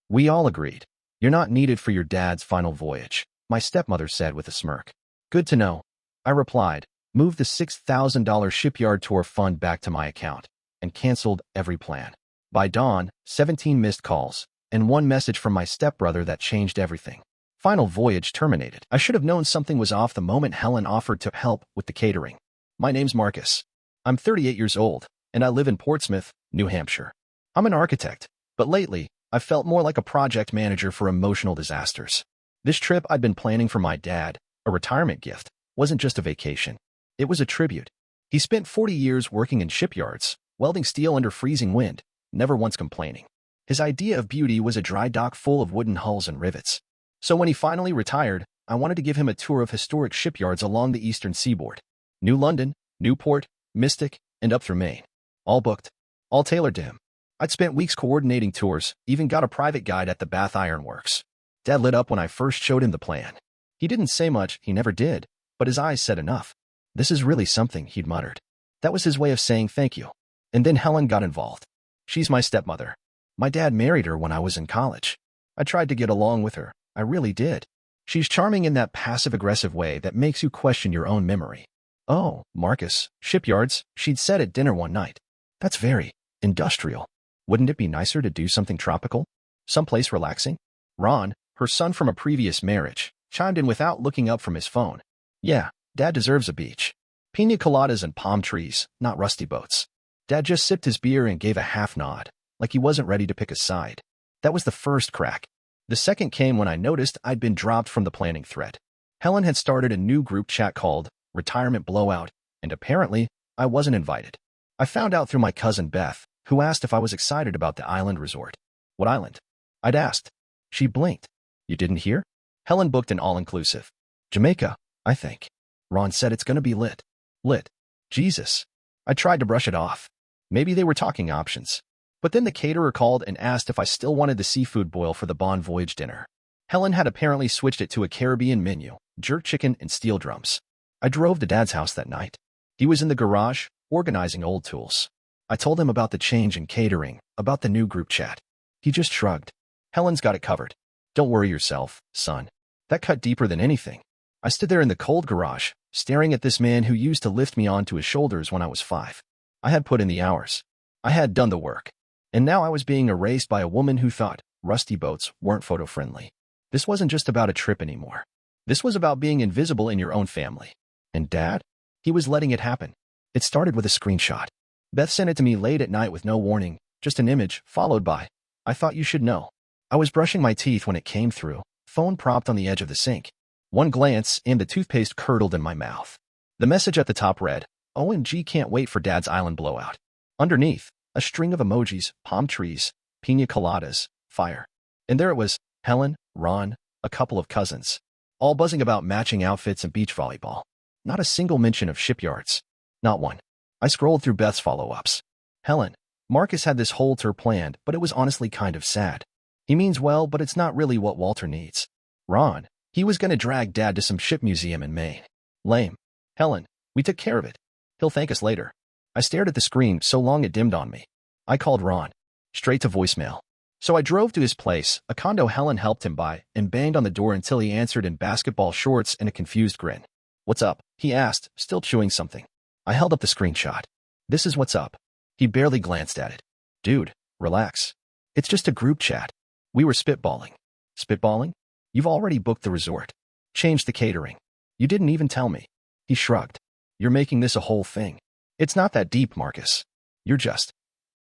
We all agreed. You're not needed for your dad's final voyage, my stepmother said with a smirk. Good to know. I replied, moved the $6,000 shipyard tour fund back to my account, and canceled every plan. By dawn, 17 missed calls, and one message from my stepbrother that changed everything. Final voyage terminated. I should have known something was off the moment Helen offered to help with the catering. My name's Marcus. I'm 38 years old, and I live in Portsmouth, New Hampshire. I'm an architect, but lately, I felt more like a project manager for emotional disasters. This trip I'd been planning for my dad, a retirement gift, wasn't just a vacation. It was a tribute. He spent 40 years working in shipyards, welding steel under freezing wind, never once complaining. His idea of beauty was a dry dock full of wooden hulls and rivets. So when he finally retired, I wanted to give him a tour of historic shipyards along the eastern seaboard. New London, Newport, Mystic, and up through Maine. All booked. All tailored to him. I'd spent weeks coordinating tours, even got a private guide at the Bath Iron Works. Dad lit up when I first showed him the plan. He didn't say much, he never did, but his eyes said enough. This is really something, he'd muttered. That was his way of saying thank you. And then Helen got involved. She's my stepmother. My dad married her when I was in college. I tried to get along with her. I really did. She's charming in that passive-aggressive way that makes you question your own memory. Oh, Marcus, shipyards, she'd said at dinner one night. That's very industrial. Wouldn't it be nicer to do something tropical? Someplace relaxing? Ron, her son from a previous marriage, chimed in without looking up from his phone. Yeah, Dad deserves a beach. Pina coladas and palm trees, not rusty boats. Dad just sipped his beer and gave a half nod, like he wasn't ready to pick a side. That was the first crack. The second came when I noticed I'd been dropped from the planning thread. Helen had started a new group chat called Retirement Blowout, and apparently, I wasn't invited. I found out through my cousin Beth, who asked if I was excited about the island resort. What island? I'd asked. She blinked. You didn't hear? Helen booked an all-inclusive. Jamaica, I think. Ron said it's gonna be lit. Lit. Jesus. I tried to brush it off. Maybe they were talking options. But then the caterer called and asked if I still wanted the seafood boil for the Bon Voyage dinner. Helen had apparently switched it to a Caribbean menu, jerk chicken and steel drums. I drove to Dad's house that night. He was in the garage, organizing old tools. I told him about the change in catering, about the new group chat. He just shrugged. Helen's got it covered. Don't worry yourself, son. That cut deeper than anything. I stood there in the cold garage, staring at this man who used to lift me onto his shoulders when I was 5. I had put in the hours. I had done the work. And now I was being erased by a woman who thought rusty boats weren't photo-friendly. This wasn't just about a trip anymore. This was about being invisible in your own family. And Dad? He was letting it happen. It started with a screenshot. Beth sent it to me late at night with no warning, just an image, followed by, I thought you should know. I was brushing my teeth when it came through, phone propped on the edge of the sink. One glance, and the toothpaste curdled in my mouth. The message at the top read, OMG, can't wait for Dad's island blowout. Underneath, a string of emojis, palm trees, pina coladas, fire. And there it was, Helen, Ron, a couple of cousins, all buzzing about matching outfits and beach volleyball. Not a single mention of shipyards. Not one. I scrolled through Beth's follow-ups. Helen, Marcus had this whole tour planned, but it was honestly kind of sad. He means well, but it's not really what Walter needs. Ron, he was going to drag Dad to some ship museum in Maine. Lame. Helen, we took care of it. He'll thank us later. I stared at the screen so long it dimmed on me. I called Ron. Straight to voicemail. So I drove to his place, a condo Helen helped him buy, and banged on the door until he answered in basketball shorts and a confused grin. What's up? He asked, still chewing something. I held up the screenshot. This is what's up. He barely glanced at it. Dude, relax. It's just a group chat. We were spitballing. Spitballing? You've already booked the resort. Changed the catering. You didn't even tell me. He shrugged. You're making this a whole thing. It's not that deep, Marcus. You're just...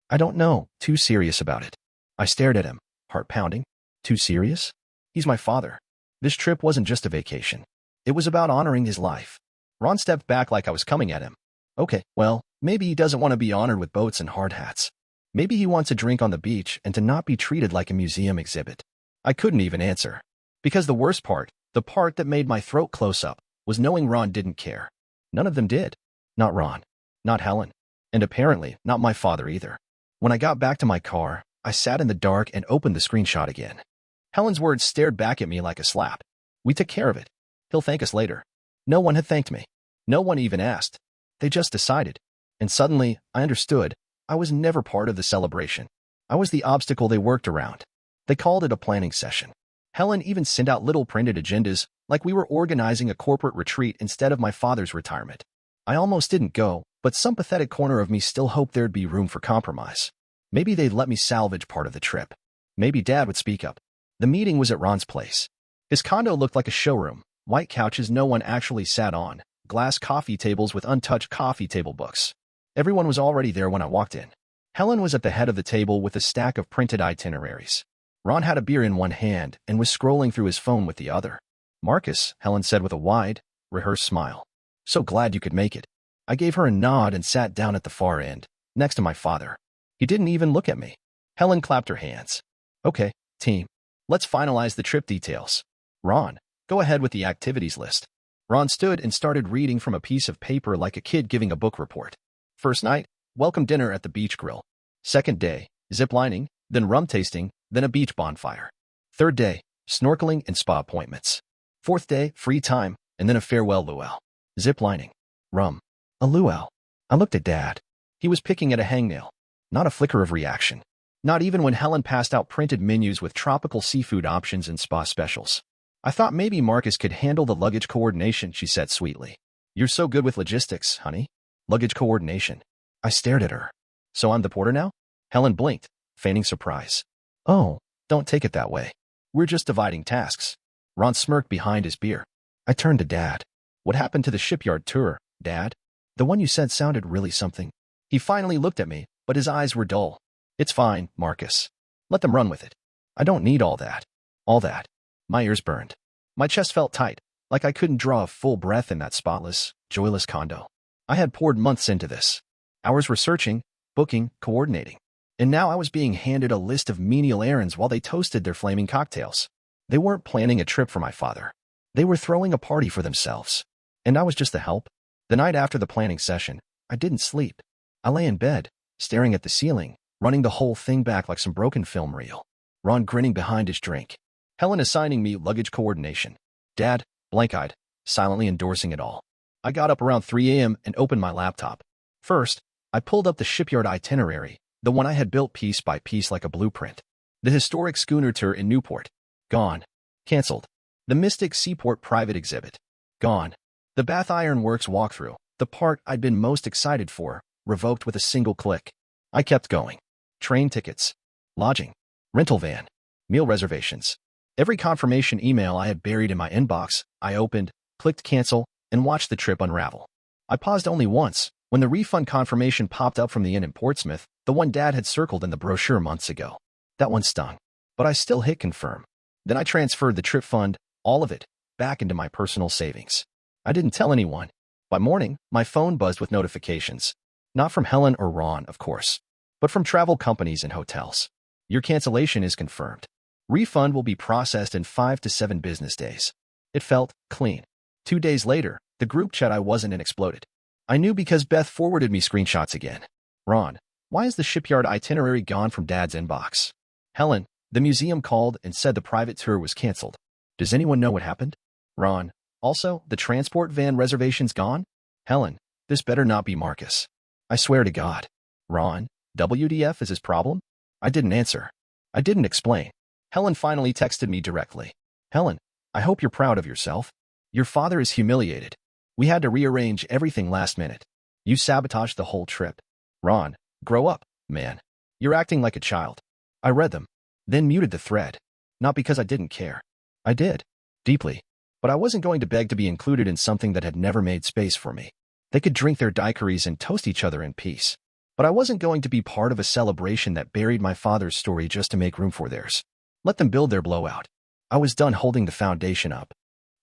I don't know, too serious about it. I stared at him, heart pounding. Too serious? He's my father. This trip wasn't just a vacation. It was about honoring his life. Ron stepped back like I was coming at him. Okay, well, maybe he doesn't want to be honored with boats and hard hats. Maybe he wants a drink on the beach and to not be treated like a museum exhibit. I couldn't even answer. Because the worst part, the part that made my throat close up, was knowing Ron didn't care. None of them did. Not Ron. Not Helen. And apparently, not my father either. When I got back to my car, I sat in the dark and opened the screenshot again. Helen's words stared back at me like a slap. We took care of it. He'll thank us later. No one had thanked me. No one even asked. They just decided. And suddenly, I understood. I was never part of the celebration. I was the obstacle they worked around. They called it a planning session. Helen even sent out little printed agendas, like we were organizing a corporate retreat instead of my father's retirement. I almost didn't go, but some pathetic corner of me still hoped there'd be room for compromise. Maybe they'd let me salvage part of the trip. Maybe Dad would speak up. The meeting was at Ron's place. His condo looked like a showroom, white couches no one actually sat on, glass coffee tables with untouched coffee table books. Everyone was already there when I walked in. Helen was at the head of the table with a stack of printed itineraries. Ron had a beer in one hand and was scrolling through his phone with the other. "Marcus," Helen said with a wide, rehearsed smile. "So glad you could make it." I gave her a nod and sat down at the far end, next to my father. He didn't even look at me. Helen clapped her hands. "Okay, team. Let's finalize the trip details. Ron, go ahead with the activities list." Ron stood and started reading from a piece of paper like a kid giving a book report. First night, welcome dinner at the beach grill. Second day, ziplining, then rum tasting, then a beach bonfire. Third day, snorkeling and spa appointments. Fourth day, free time, and then a farewell luau. Ziplining. Rum. A luau. I looked at Dad. He was picking at a hangnail. Not a flicker of reaction. Not even when Helen passed out printed menus with tropical seafood options and spa specials. "I thought maybe Marcus could handle the luggage coordination," she said sweetly. "You're so good with logistics, honey." Luggage coordination. I stared at her. "So I'm the porter now?" Helen blinked, feigning surprise. "Oh, don't take it that way. We're just dividing tasks." Ron smirked behind his beer. I turned to Dad. "What happened to the shipyard tour, Dad? The one you said sounded really something." He finally looked at me, but his eyes were dull. "It's fine, Marcus. Let them run with it. I don't need all that." All that. My ears burned. My chest felt tight, like I couldn't draw a full breath in that spotless, joyless condo. I had poured months into this. Hours researching, booking, coordinating. And now I was being handed a list of menial errands while they toasted their flaming cocktails. They weren't planning a trip for my father. They were throwing a party for themselves. And I was just the help. The night after the planning session, I didn't sleep. I lay in bed, staring at the ceiling, running the whole thing back like some broken film reel. Ron grinning behind his drink. Helen assigning me luggage coordination. Dad, blank-eyed, silently endorsing it all. I got up around 3 a.m. and opened my laptop. First, I pulled up the shipyard itinerary, the one I had built piece by piece like a blueprint. The historic schooner tour in Newport. Gone. Cancelled. The Mystic Seaport private exhibit. Gone. The Bath Iron Works walkthrough, the part I'd been most excited for, revoked with a single click. I kept going. Train tickets. Lodging. Rental van. Meal reservations. Every confirmation email I had buried in my inbox, I opened, clicked cancel, and watched the trip unravel. I paused only once, when the refund confirmation popped up from the inn in Portsmouth, the one Dad had circled in the brochure months ago. That one stung. But I still hit confirm. Then I transferred the trip fund, all of it, back into my personal savings. I didn't tell anyone. By morning, my phone buzzed with notifications. Not from Helen or Ron, of course, but from travel companies and hotels. Your cancellation is confirmed. Refund will be processed in 5 to 7 business days. It felt clean. 2 days later, the group chat I wasn't in exploded. I knew because Beth forwarded me screenshots again. "Ron, why is the shipyard itinerary gone from Dad's inbox?" Helen, the museum called and said the private tour was canceled. "Does anyone know what happened?" Ron, also, the transport van reservation's gone? Helen, this better not be Marcus. I swear to God. Ron, WDF is his problem? I didn't answer. I didn't explain. Helen finally texted me directly. "Helen, I hope you're proud of yourself. Your father is humiliated. We had to rearrange everything last minute. You sabotaged the whole trip. Ron, grow up, man. You're acting like a child." I read them, then muted the thread. Not because I didn't care. I did. Deeply. But I wasn't going to beg to be included in something that had never made space for me. They could drink their daiquiris and toast each other in peace. But I wasn't going to be part of a celebration that buried my father's story just to make room for theirs. Let them build their blowout. I was done holding the foundation up.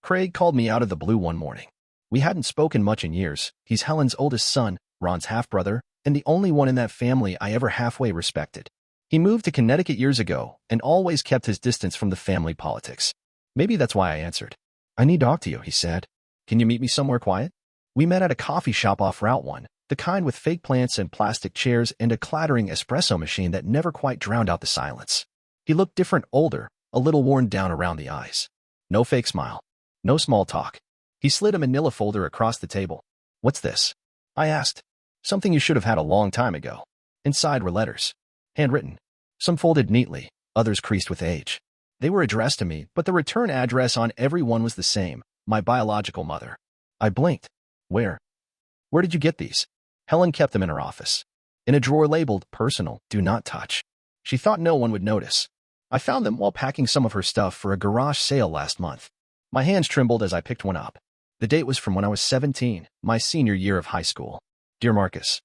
Craig called me out of the blue one morning. We hadn't spoken much in years. He's Helen's oldest son, Ron's half-brother, and the only one in that family I ever halfway respected. He moved to Connecticut years ago and always kept his distance from the family politics. Maybe that's why I answered. "I need to talk to you," he said. "Can you meet me somewhere quiet?" We met at a coffee shop off Route 1, the kind with fake plants and plastic chairs and a clattering espresso machine that never quite drowned out the silence. He looked different, older, a little worn down around the eyes. No fake smile. No small talk. He slid a manila folder across the table. "What's this?" I asked. "Something you should have had a long time ago." Inside were letters. Handwritten. Some folded neatly, others creased with age. They were addressed to me, but the return address on every one was the same, my biological mother. I blinked. Where? Where did you get these? Helen kept them in her office. In a drawer labeled, personal, do not touch. She thought no one would notice. I found them while packing some of her stuff for a garage sale last month. My hands trembled as I picked one up. The date was from when I was 17, my senior year of high school. Dear Marcus,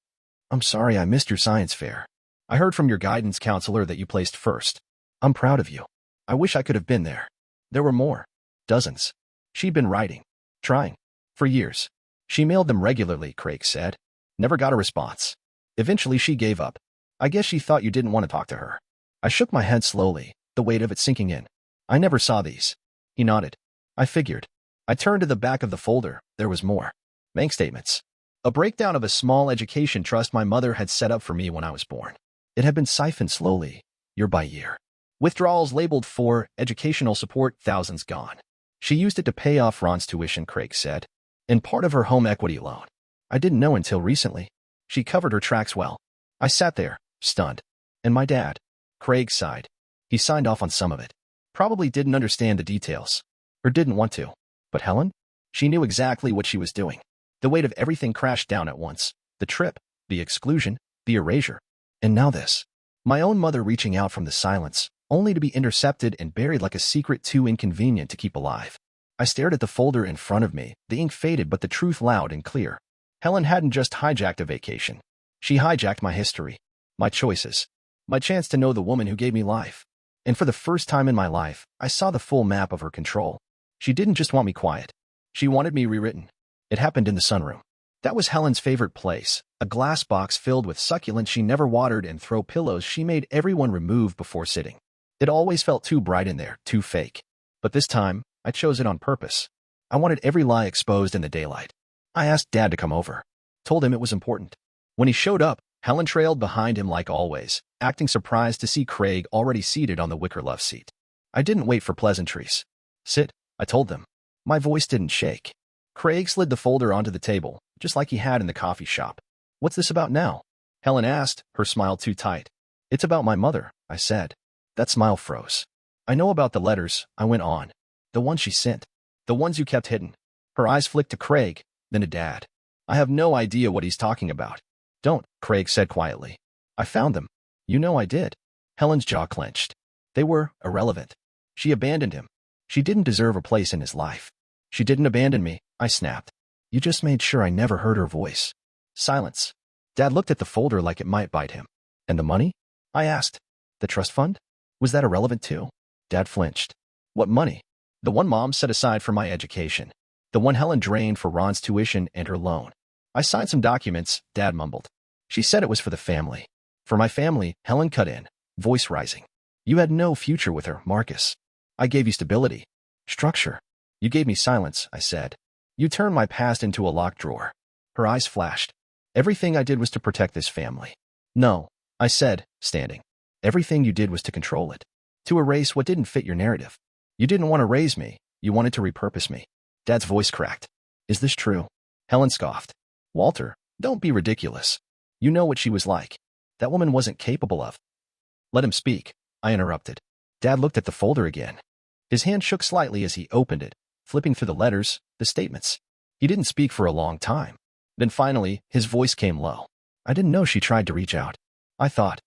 I'm sorry I missed your science fair. I heard from your guidance counselor that you placed first. I'm proud of you. I wish I could have been there. There were more. Dozens. She'd been writing, trying, for years. She mailed them regularly, Craig said. Never got a response. Eventually she gave up. I guess she thought you didn't want to talk to her. I shook my head slowly, the weight of it sinking in. I never saw these. He nodded. I figured. I turned to the back of the folder. There was more. Bank statements. A breakdown of a small education trust my mother had set up for me when I was born. It had been siphoned slowly, year by year. Withdrawals labeled for educational support, thousands gone. She used it to pay off Ron's tuition, Craig said, and part of her home equity loan. I didn't know until recently. She covered her tracks well. I sat there, stunned. And my dad? Craig sighed. He signed off on some of it. Probably didn't understand the details. Or didn't want to. But Helen? She knew exactly what she was doing. The weight of everything crashed down at once. The trip, the exclusion, the erasure. And now this. My own mother reaching out from the silence, only to be intercepted and buried like a secret too inconvenient to keep alive. I stared at the folder in front of me, the ink faded but the truth loud and clear. Helen hadn't just hijacked a vacation. She hijacked my history, my choices, my chance to know the woman who gave me life. And for the first time in my life, I saw the full map of her control. She didn't just want me quiet. She wanted me rewritten. It happened in the sunroom. That was Helen's favorite place, a glass box filled with succulents she never watered and throw pillows she made everyone remove before sitting. It always felt too bright in there, too fake. But this time, I chose it on purpose. I wanted every lie exposed in the daylight. I asked Dad to come over. Told him it was important. When he showed up, Helen trailed behind him like always, acting surprised to see Craig already seated on the wicker love seat. I didn't wait for pleasantries. Sit, I told them. My voice didn't shake. Craig slid the folder onto the table, just like he had in the coffee shop. What's this about now? Helen asked, her smile too tight. It's about my mother, I said. That smile froze. I know about the letters, I went on. The ones she sent. The ones you kept hidden. Her eyes flicked to Craig, then to Dad. I have no idea what he's talking about. Don't, Craig said quietly. I found them. You know I did. Helen's jaw clenched. They were irrelevant. She abandoned him. She didn't deserve a place in his life. She didn't abandon me, I snapped. You just made sure I never heard her voice. Silence. Dad looked at the folder like it might bite him. And the money? I asked. The trust fund? Was that irrelevant too? Dad flinched. What money? The one Mom set aside for my education. The one Helen drained for Ron's tuition and her loan. I signed some documents, Dad mumbled. She said it was for the family. For my family, Helen cut in, voice rising. You had no future with her, Marcus. I gave you stability. Structure. You gave me silence, I said. You turned my past into a locked drawer. Her eyes flashed. Everything I did was to protect this family. No, I said, standing. Everything you did was to control it. To erase what didn't fit your narrative. You didn't want to raise me. You wanted to repurpose me. Dad's voice cracked. Is this true? Helen scoffed. Walter, don't be ridiculous. You know what she was like. That woman wasn't capable of. Let him speak, I interrupted. Dad looked at the folder again. His hand shook slightly as he opened it, flipping through the letters, the statements. He didn't speak for a long time. Then finally, his voice came low. I didn't know she tried to reach out. I thought.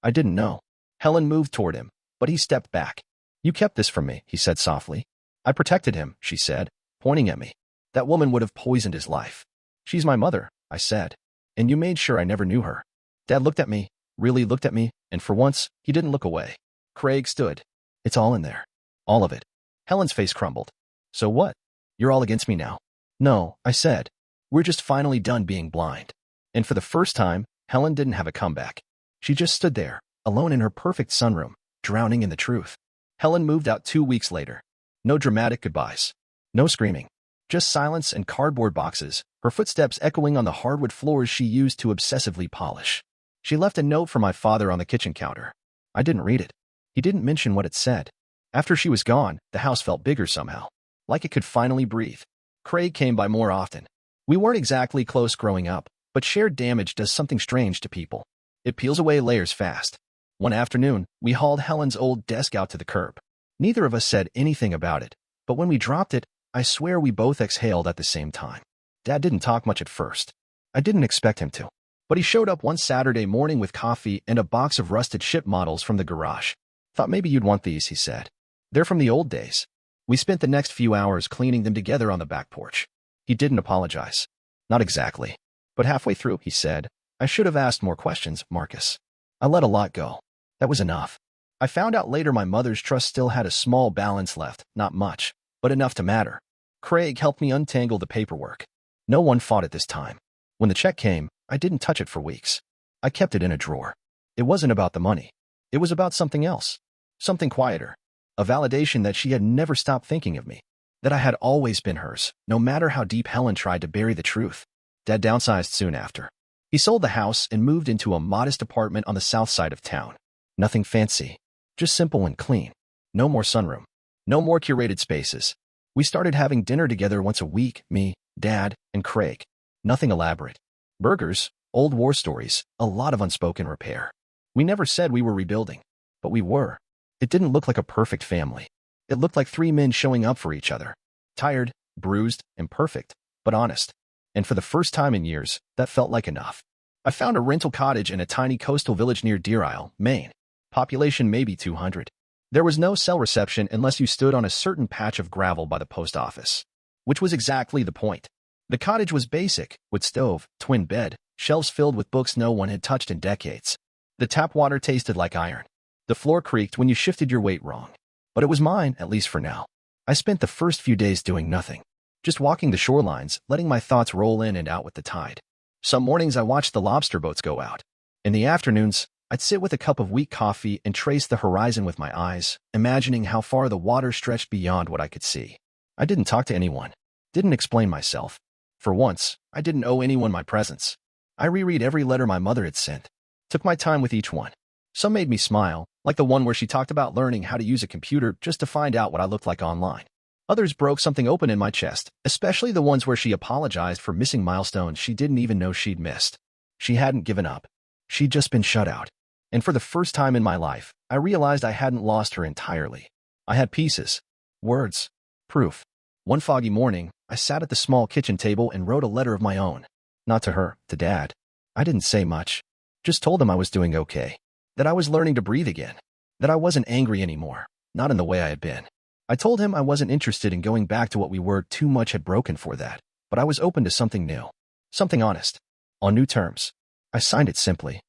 I didn't know. Helen moved toward him, but he stepped back. You kept this from me, he said softly. I protected him, she said, pointing at me. That woman would have poisoned his life. She's my mother, I said. And you made sure I never knew her. Dad looked at me, really looked at me, and for once, he didn't look away. Craig stood. It's all in there. All of it. Helen's face crumbled. So what? You're all against me now. No, I said. We're just finally done being blind. And for the first time, Helen didn't have a comeback. She just stood there, alone in her perfect sunroom, drowning in the truth. Helen moved out 2 weeks later. No dramatic goodbyes. No screaming. Just silence and cardboard boxes, her footsteps echoing on the hardwood floors she used to obsessively polish. She left a note for my father on the kitchen counter. I didn't read it. He didn't mention what it said. After she was gone, the house felt bigger somehow, like it could finally breathe. Craig came by more often. We weren't exactly close growing up, but shared damage does something strange to people. It peels away layers fast. One afternoon, we hauled Helen's old desk out to the curb. Neither of us said anything about it, but when we dropped it, I swear we both exhaled at the same time. Dad didn't talk much at first. I didn't expect him to. But he showed up one Saturday morning with coffee and a box of rusted ship models from the garage. "Thought maybe you'd want these," he said. "They're from the old days." We spent the next few hours cleaning them together on the back porch. He didn't apologize. "Not exactly." But halfway through, he said, "I should have asked more questions, Marcus. I let a lot go. That was enough." I found out later my mother's trust still had a small balance left, not much, but enough to matter. Craig helped me untangle the paperwork. No one fought it this time. When the check came, I didn't touch it for weeks. I kept it in a drawer. It wasn't about the money. It was about something else. Something quieter. A validation that she had never stopped thinking of me. That I had always been hers, no matter how deep Helen tried to bury the truth. Dad downsized soon after. He sold the house and moved into a modest apartment on the south side of town. Nothing fancy. Just simple and clean. No more sunroom. No more curated spaces. We started having dinner together once a week, me, Dad, and Craig. Nothing elaborate. Burgers, old war stories, a lot of unspoken repair. We never said we were rebuilding, but we were. It didn't look like a perfect family. It looked like three men showing up for each other. Tired, bruised, imperfect, but honest. And for the first time in years, that felt like enough. I found a rental cottage in a tiny coastal village near Deer Isle, Maine. Population maybe 200. There was no cell reception unless you stood on a certain patch of gravel by the post office. Which was exactly the point. The cottage was basic, with stove, twin bed, shelves filled with books no one had touched in decades. The tap water tasted like iron. The floor creaked when you shifted your weight wrong. But it was mine, at least for now. I spent the first few days doing nothing. Just walking the shorelines, letting my thoughts roll in and out with the tide. Some mornings I watched the lobster boats go out. In the afternoons, I'd sit with a cup of weak coffee and trace the horizon with my eyes, imagining how far the water stretched beyond what I could see. I didn't talk to anyone. Didn't explain myself. For once, I didn't owe anyone my presence. I reread every letter my mother had sent. Took my time with each one. Some made me smile, like the one where she talked about learning how to use a computer just to find out what I looked like online. Others broke something open in my chest, especially the ones where she apologized for missing milestones she didn't even know she'd missed. She hadn't given up. She'd just been shut out. And for the first time in my life, I realized I hadn't lost her entirely. I had pieces. Words. Proof. One foggy morning, I sat at the small kitchen table and wrote a letter of my own. Not to her, to Dad. I didn't say much. Just told him I was doing okay. That I was learning to breathe again. That I wasn't angry anymore. Not in the way I had been. I told him I wasn't interested in going back to what we were, too much had broken for that. But I was open to something new. Something honest. On new terms. I signed it simply.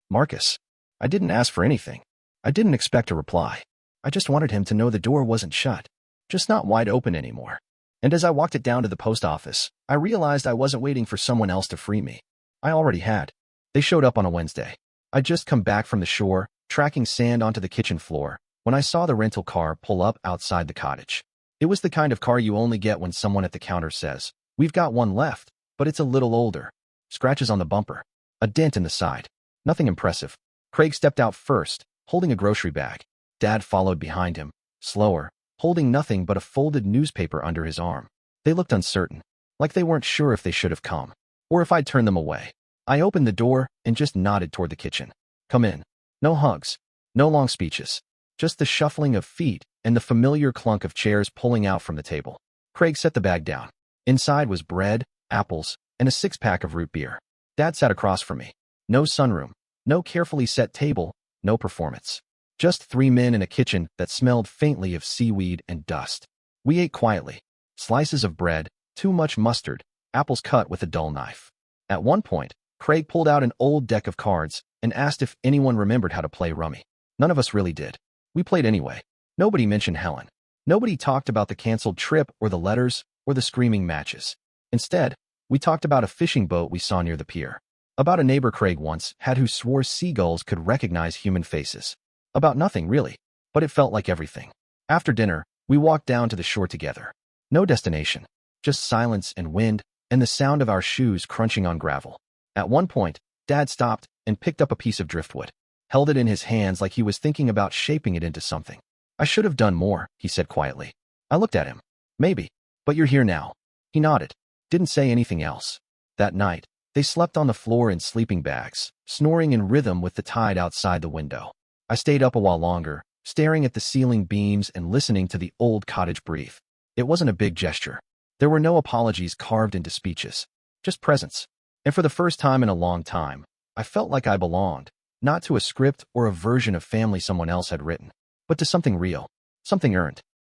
Marcus. I didn't ask for anything. I didn't expect a reply. I just wanted him to know the door wasn't shut. Just not wide open anymore. And as I walked it down to the post office, I realized I wasn't waiting for someone else to free me. I already had. They showed up on a Wednesday. I'd just come back from the shore, tracking sand onto the kitchen floor, when I saw the rental car pull up outside the cottage. It was the kind of car you only get when someone at the counter says, "We've got one left, but it's a little older." Scratches on the bumper. A dent in the side. Nothing impressive. Craig stepped out first, holding a grocery bag. Dad followed behind him, slower, holding nothing but a folded newspaper under his arm. They looked uncertain, like they weren't sure if they should have come, or if I'd turned them away. I opened the door and just nodded toward the kitchen. "Come in." No hugs, no long speeches, just the shuffling of feet and the familiar clunk of chairs pulling out from the table. Craig set the bag down. Inside was bread, apples, and a six-pack of root beer. Dad sat across from me. No sunroom, no carefully set table, no performance. Just three men in a kitchen that smelled faintly of seaweed and dust. We ate quietly. Slices of bread, too much mustard, apples cut with a dull knife. At one point, Craig pulled out an old deck of cards and asked if anyone remembered how to play rummy. None of us really did. We played anyway. Nobody mentioned Helen. Nobody talked about the canceled trip or the letters or the screaming matches. Instead, we talked about a fishing boat we saw near the pier. About a neighbor Craig once had who swore seagulls could recognize human faces. About nothing, really, but it felt like everything. After dinner, we walked down to the shore together. No destination, just silence and wind and the sound of our shoes crunching on gravel. At one point, Dad stopped and picked up a piece of driftwood, held it in his hands like he was thinking about shaping it into something. "I should have done more," he said quietly. I looked at him. "Maybe, but you're here now." He nodded, didn't say anything else. That night, they slept on the floor in sleeping bags, snoring in rhythm with the tide outside the window. I stayed up a while longer, staring at the ceiling beams and listening to the old cottage brief. It wasn't a big gesture. There were no apologies carved into speeches, just presence. And for the first time in a long time, I felt like I belonged, not to a script or a version of family someone else had written, but to something real, something earned.